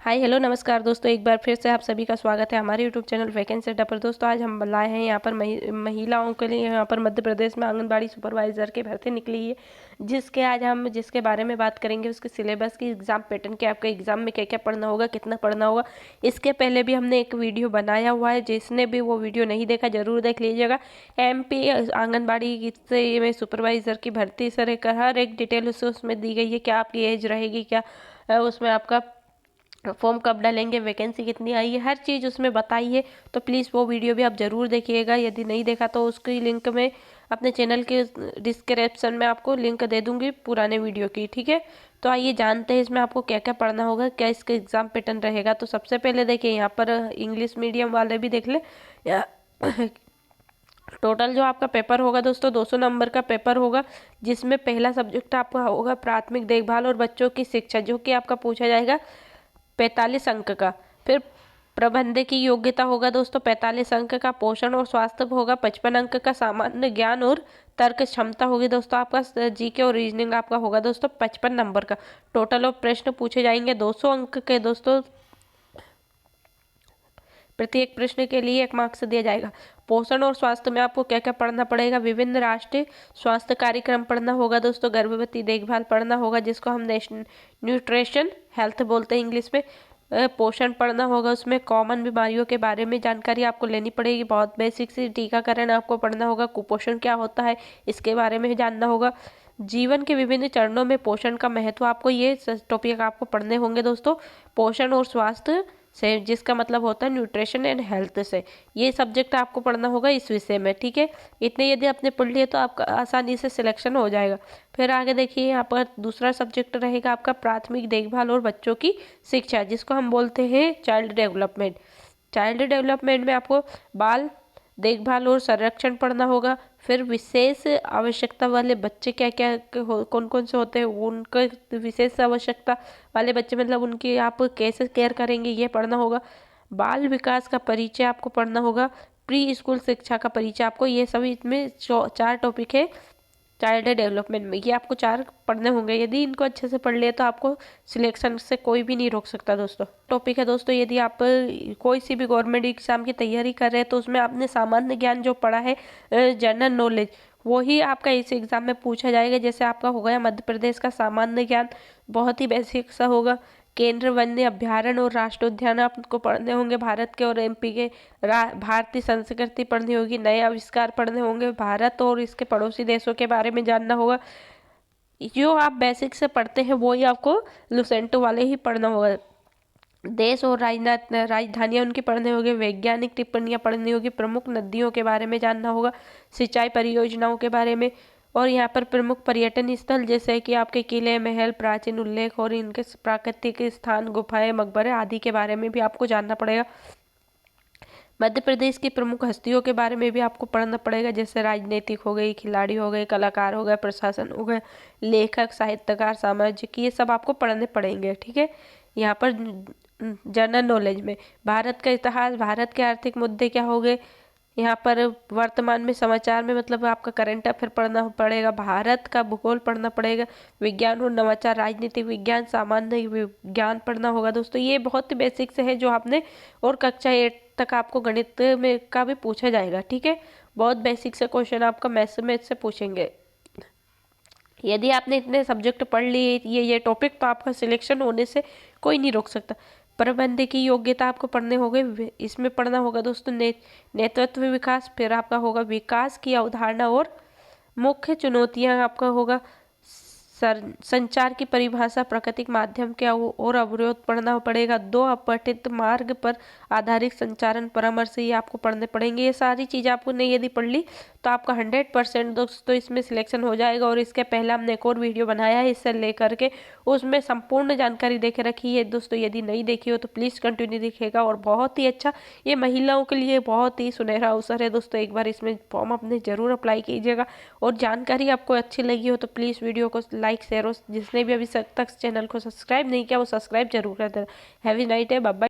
Hi hello नमस्कार दोस्तों, एक बार फिर से आप सभी का स्वागत है हमारे यूट्यूब चैनल वैकेंसी अड्डा पर। दोस्तों आज हम लाए हैं यहाँ पर महिलाओं के लिए यहाँ पर मध्य प्रदेश में आंगनबाड़ी सुपरवाइज़र की भर्ती निकली है, जिसके बारे में बात करेंगे। उसके सिलेबस की, एग्ज़ाम पैटर्न के, आपका एग्ज़ाम में क्या क्या पढ़ना होगा, कितना पढ़ना होगा। इसके पहले भी हमने एक वीडियो बनाया हुआ है, जिसने भी वो वीडियो नहीं देखा ज़रूर देख लीजिएगा। MP आंगनबाड़ी से में सुपरवाइज़र की भर्ती सर हर एक डिटेल उसमें दी गई है। क्या आपकी एज रहेगी, क्या उसमें आपका फॉर्म कब डालेंगे, वैकेंसी कितनी आई है, हर चीज़ उसमें बताई है। तो प्लीज़ वो वीडियो भी आप ज़रूर देखिएगा। यदि नहीं देखा तो उसकी लिंक में अपने चैनल के डिस्क्रिप्शन में आपको लिंक दे दूँगी पुराने वीडियो की, ठीक है। तो आइए जानते हैं इसमें आपको क्या क्या पढ़ना होगा, क्या इसका एग्ज़ाम पैटर्न रहेगा। तो सबसे पहले देखिए यहाँ पर इंग्लिश मीडियम वाले भी देख ले। टोटल जो आपका पेपर होगा दोस्तों 200 नंबर का पेपर होगा, जिसमें पहला सब्जेक्ट आपका होगा प्राथमिक देखभाल और बच्चों की शिक्षा, जो कि आपका पूछा जाएगा 45 अंक का। फिर प्रबंधक की योग्यता होगा दोस्तों 45 अंक का। पोषण और स्वास्थ्य होगा 55 अंक का। सामान्य ज्ञान और तर्क क्षमता होगी दोस्तों आपका जीके और रीजनिंग आपका होगा दोस्तों 55 नंबर का। टोटल ऑफ प्रश्न पूछे जाएंगे 200 अंक के दोस्तों। प्रत्येक प्रश्न के लिए 1 मार्क्स दिया जाएगा। पोषण और स्वास्थ्य में आपको क्या क्या पढ़ना पड़ेगा, विभिन्न राष्ट्रीय स्वास्थ्य कार्यक्रम पढ़ना होगा दोस्तों। गर्भवती देखभाल पढ़ना होगा, जिसको हम नेशनल न्यूट्रिशन हेल्थ बोलते हैं इंग्लिश में। पोषण पढ़ना होगा, उसमें कॉमन बीमारियों के बारे में जानकारी आपको लेनी पड़ेगी, बहुत बेसिक सी। टीकाकरण आपको पढ़ना होगा, कुपोषण क्या होता है इसके बारे में जानना होगा। जीवन के विभिन्न चरणों में पोषण का महत्व, आपको ये टॉपिक आपको पढ़ने होंगे दोस्तों। पोषण और स्वास्थ्य से, जिसका मतलब होता है न्यूट्रिशन एंड हेल्थ से, ये सब्जेक्ट आपको पढ़ना होगा इस विषय में, ठीक है। इतने यदि आपने पढ़ लिए तो आपका आसानी से सिलेक्शन हो जाएगा। फिर आगे देखिए यहाँ पर दूसरा सब्जेक्ट रहेगा आपका प्राथमिक देखभाल और बच्चों की शिक्षा, जिसको हम बोलते हैं चाइल्ड डेवलपमेंट। चाइल्ड डेवलपमेंट में आपको बाल देखभाल और संरक्षण पढ़ना होगा। फिर विशेष आवश्यकता वाले बच्चे क्या क्या कौन कौन से होते हैं, उनका विशेष आवश्यकता वाले बच्चे मतलब उनकी आप कैसे केयर करेंगे, ये पढ़ना होगा। बाल विकास का परिचय आपको पढ़ना होगा। प्री स्कूल शिक्षा का परिचय आपको, ये सभी इसमें 4 टॉपिक है चाइल्ड डेवलपमेंट में। ये आपको 4 पढ़ने होंगे। यदि इनको अच्छे से पढ़ लिए तो आपको सिलेक्शन से कोई भी नहीं रोक सकता दोस्तों। टॉपिक है दोस्तों, यदि आप कोई सी भी गवर्नमेंट एग्जाम की तैयारी कर रहे हैं तो उसमें आपने सामान्य ज्ञान जो पढ़ा है, जनरल नॉलेज, वही आपका इस एग्ज़ाम में पूछा जाएगा। जैसे आपका हो गया मध्य प्रदेश का सामान्य ज्ञान, बहुत ही बेसिक सा होगा। केंद्र वन्य अभ्यारण्य और राष्ट्रीय उद्यान आपको पढ़ने होंगे भारत के और MP के। भारतीय संस्कृति पढ़नी होगी। नए आविष्कार पढ़ने होंगे। भारत और इसके पड़ोसी देशों के बारे में जानना होगा। जो आप बेसिक से पढ़ते हैं वही आपको लुसेंटो वाले ही पढ़ना होगा। देश और राजधानियाँ उनकी पढ़ने होगी। वैज्ञानिक टिप्पणियाँ पढ़नी होगी। प्रमुख नदियों के बारे में जानना होगा। सिंचाई परियोजनाओं के बारे में। और यहाँ पर प्रमुख पर्यटन स्थल जैसे कि आपके किले, महल, प्राचीन उल्लेख और इनके प्राकृतिक स्थान, गुफाएं, मकबरे आदि के बारे में भी आपको जानना पड़ेगा। मध्य प्रदेश की प्रमुख हस्तियों के बारे में भी आपको पढ़ना पड़ेगा, जैसे राजनीतिक हो गई, खिलाड़ी हो गए, कलाकार हो गए, प्रशासन हो गए, लेखक, साहित्यकार, सामाजिक, ये सब आपको पढ़ने पड़ेंगे, ठीक है। यहाँ पर जनरल नॉलेज में भारत का इतिहास, भारत के आर्थिक मुद्दे क्या हो गए, यहाँ पर वर्तमान में समाचार में मतलब आपका करंट अफेयर पढ़ना पड़ेगा। भारत का भूगोल पढ़ना पड़ेगा। विज्ञान और नवाचार, राजनीतिक विज्ञान, सामान्य विज्ञान पढ़ना होगा दोस्तों। ये बहुत ही बेसिक से है जो आपने, और कक्षा 8 तक आपको गणित में का भी पूछा जाएगा, ठीक है। बहुत बेसिक से क्वेश्चन आपका मैथ्स में से पूछेंगे। यदि आपने इतने सब्जेक्ट पढ़ लिए ये टॉपिक, तो आपका सिलेक्शन होने से कोई नहीं रोक सकता। प्रबंध की योग्यता आपको पढ़ने होंगे, इसमें पढ़ना होगा दोस्तों नेतृत्व विकास। फिर आपका होगा विकास की अवधारणा और मुख्य चुनौतियां, आपका होगा संचार की परिभाषा, प्राकृतिक माध्यम क्या और अवरोध पढ़ना पड़ेगा। 2 अपठित मार्ग पर आधारित संचारण परामर्श, ये आपको पढ़ने पड़ेंगे। ये सारी चीज़ आपको नहीं यदि पढ़ ली तो आपका 100% दोस्तों इसमें सिलेक्शन हो जाएगा। और इसके पहले हमने एक और वीडियो बनाया है इससे लेकर के, उसमें संपूर्ण जानकारी देके रखी है दोस्तों। यदि नहीं देखी हो तो प्लीज़ कंटिन्यू दिखेगा। और बहुत ही अच्छा, ये महिलाओं के लिए बहुत ही सुनहरा अवसर है दोस्तों। एक बार इसमें फॉर्म अपने ज़रूर अप्लाई कीजिएगा। और जानकारी आपको अच्छी लगी हो तो प्लीज़ वीडियो को लाइक, शेयर, और जिसने भी अभी तक चैनल को सब्सक्राइब नहीं किया वो सब्सक्राइब जरूर कर देना। हैवी नाइट है, बाय बाय।